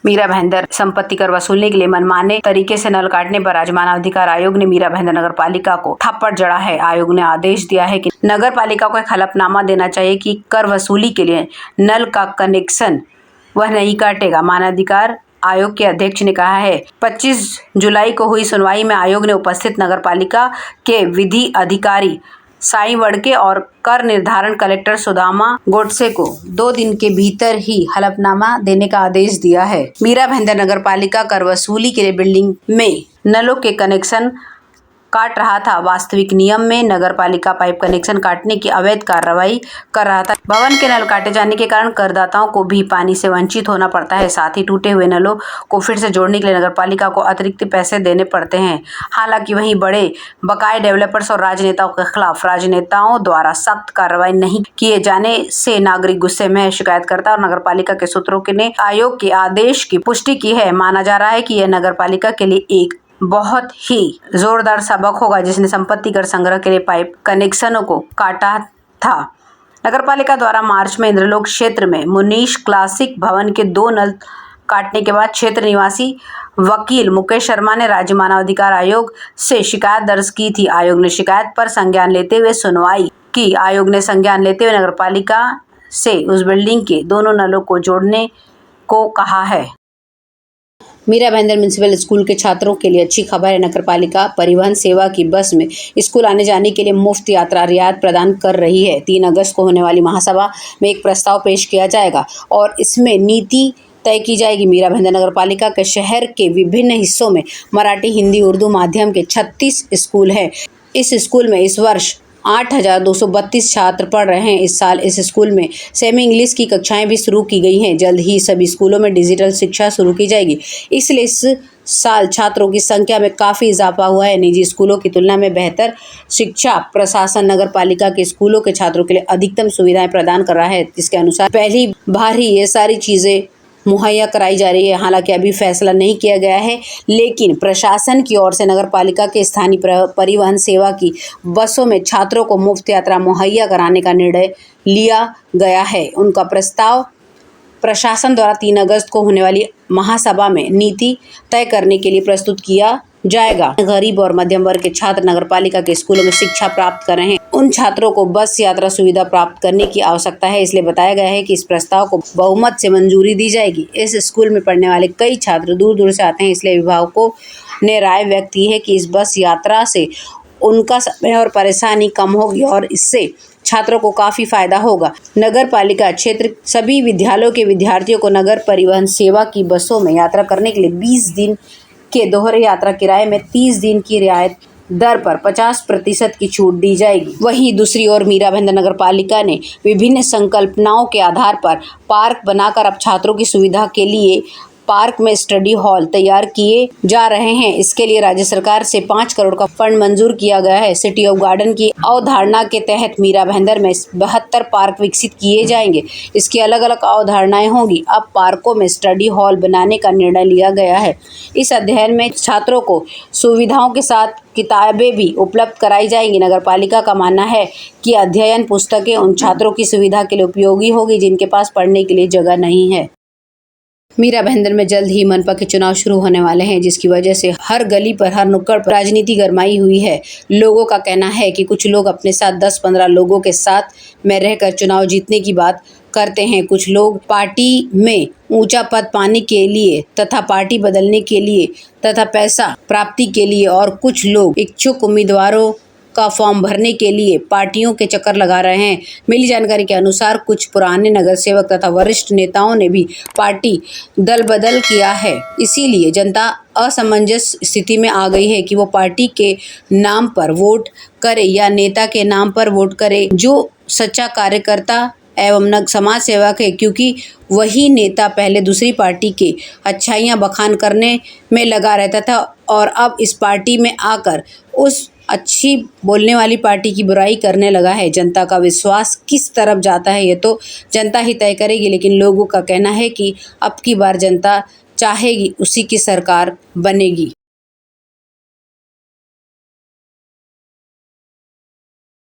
मीरा भाईंदर संपत्ति कर वसूलने के लिए मनमाने तरीके से नल काटने पर आज मानवाधिकार आयोग ने मीरा भाईंदर नगर पालिका को थप्पड़ जड़ा है। आयोग ने आदेश दिया है कि नगर पालिका को एक हलफनामा देना चाहिए कि कर वसूली के लिए नल का कनेक्शन वह नहीं काटेगा। मानवाधिकार आयोग के अध्यक्ष ने कहा है। 25 जुलाई को हुई सुनवाई में आयोग ने उपस्थित नगर पालिका के विधि अधिकारी साई वड़के और कर निर्धारण कलेक्टर सुदामा गोडसे को 2 दिन के भीतर ही हलफनामा देने का आदेश दिया है। मीरा भाईंदर नगर पालिका कर वसूली के लिए बिल्डिंग में नलों के कनेक्शन काट रहा था। वास्तविक नियम में नगर पालिका पाइप कनेक्शन काटने की अवैध कार्रवाई कर रहा था। भवन के नल काटे जाने के कारण करदाताओं को भी पानी से वंचित होना पड़ता है। साथ ही टूटे हुए नलों को फिर से जोड़ने के लिए नगर पालिका को अतिरिक्त पैसे देने पड़ते हैं। हालांकि वहीं बड़े बकाये डेवलपर्स और राजनेताओं के खिलाफ राजनेताओं द्वारा सख्त कार्रवाई नहीं किए जाने से नागरिक गुस्से में है। शिकायतकर्ता और नगर पालिका के सूत्रों ने आयोग के आदेश की पुष्टि की है। माना जा रहा है कि यह नगर पालिका के लिए एक बहुत ही जोरदार सबक होगा, जिसने संपत्ति कर संग्रह के लिए पाइप कनेक्शनों को काटा था। नगर पालिका द्वारा मार्च में इंद्रलोक क्षेत्र में मुनीश क्लासिक भवन के 2 नल काटने के बाद क्षेत्र निवासी वकील मुकेश शर्मा ने राज्य मानवाधिकार आयोग से शिकायत दर्ज की थी। आयोग ने शिकायत पर संज्ञान लेते हुए सुनवाई की। आयोग ने संज्ञान लेते हुए नगर पालिका से उस बिल्डिंग के दोनों नलों को जोड़ने को कहा है। मीरा भाईंदर म्युनिसिपल स्कूल के छात्रों के लिए अच्छी खबर है। नगर पालिका परिवहन सेवा की बस में स्कूल आने जाने के लिए मुफ्त यात्रा रियायत प्रदान कर रही है। 3 अगस्त को होने वाली महासभा में एक प्रस्ताव पेश किया जाएगा और इसमें नीति तय की जाएगी। मीरा भाईंदर नगर पालिका के शहर के विभिन्न हिस्सों में मराठी, हिंदी, उर्दू माध्यम के 36 स्कूल हैं। इस स्कूल में इस वर्ष 8,232 छात्र पढ़ रहे हैं। इस साल इस स्कूल में सेमी इंग्लिश की कक्षाएं भी शुरू की गई हैं। जल्द ही सभी स्कूलों में डिजिटल शिक्षा शुरू की जाएगी। इसलिए इस साल छात्रों की संख्या में काफ़ी इजाफा हुआ है। निजी स्कूलों की तुलना में बेहतर शिक्षा प्रशासन नगर पालिका के स्कूलों के छात्रों के लिए अधिकतम सुविधाएं प्रदान कर रहा है। इसके अनुसार पहली बार ही ये सारी चीज़ें मुहैया कराई जा रही है। हालांकि अभी फैसला नहीं किया गया है, लेकिन प्रशासन की ओर से नगर पालिका के स्थानीय परिवहन सेवा की बसों में छात्रों को मुफ्त यात्रा मुहैया कराने का निर्णय लिया गया है। उनका प्रस्ताव प्रशासन द्वारा 3 अगस्त को होने वाली महासभा में नीति तय करने के लिए प्रस्तुत किया जाएगा। गरीब और मध्यम वर्ग के छात्र नगर पालिका के स्कूलों में शिक्षा प्राप्त कर रहे हैं। उन छात्रों को बस यात्रा सुविधा प्राप्त करने की आवश्यकता है। इसलिए बताया गया है कि इस प्रस्ताव को बहुमत से मंजूरी दी जाएगी। इस स्कूल में पढ़ने वाले कई छात्र दूर दूर से आते हैं। इसलिए अभिभावकों ने राय व्यक्त की है कि इस बस यात्रा से उनका समय और परेशानी कम होगी और इससे छात्रों को काफ़ी फायदा होगा। नगर पालिका क्षेत्र सभी विद्यालयों के विद्यार्थियों को नगर परिवहन सेवा की बसों में यात्रा करने के लिए 20 दिन के दोहरे यात्रा किराए में 30 दिन की रियायत दर पर 50% की छूट दी जाएगी। वहीं दूसरी ओर मीरा भाईंदर नगर पालिका ने विभिन्न संकल्पनाओं के आधार पर पार्क बनाकर अब छात्रों की सुविधा के लिए पार्क में स्टडी हॉल तैयार किए जा रहे हैं। इसके लिए राज्य सरकार से 5 करोड़ का फंड मंजूर किया गया है। सिटी ऑफ गार्डन की अवधारणा के तहत मीरा भाईंदर में 72 पार्क विकसित किए जाएंगे। इसकी अलग अलग अवधारणाएं होंगी। अब पार्कों में स्टडी हॉल बनाने का निर्णय लिया गया है। इस अध्ययन में छात्रों को सुविधाओं के साथ किताबें भी उपलब्ध कराई जाएंगी। नगर पालिका का मानना है कि अध्ययन पुस्तकें उन छात्रों की सुविधा के लिए उपयोगी होगी जिनके पास पढ़ने के लिए जगह नहीं है। मीरा भाईंदर में जल्द ही मनपा के चुनाव शुरू होने वाले हैं, जिसकी वजह से हर गली पर, हर नुक्कड़ पर राजनीति गरमाई हुई है। लोगों का कहना है कि कुछ लोग अपने साथ 10-15 लोगों के साथ में रहकर चुनाव जीतने की बात करते हैं। कुछ लोग पार्टी में ऊंचा पद पाने के लिए तथा पार्टी बदलने के लिए तथा पैसा प्राप्ति के लिए, और कुछ लोग इच्छुक उम्मीदवारों का फॉर्म भरने के लिए पार्टियों के चक्कर लगा रहे हैं। मिली जानकारी के अनुसार कुछ पुराने नगर सेवक तथा वरिष्ठ नेताओं ने भी पार्टी दल बदल किया है। इसीलिए जनता असमंजस स्थिति में आ गई है कि वो पार्टी के नाम पर वोट करे या नेता के नाम पर वोट करे जो सच्चा कार्यकर्ता एवं समाज सेवक है, क्योंकि वही नेता पहले दूसरी पार्टी के अच्छाइयाँ बखान करने में लगा रहता था और अब इस पार्टी में आकर उस अच्छी बोलने वाली पार्टी की बुराई करने लगा है। जनता का विश्वास किस तरफ जाता है ये तो जनता ही तय करेगी, लेकिन लोगों का कहना है कि अब की बार जनता चाहेगी उसी की सरकार बनेगी।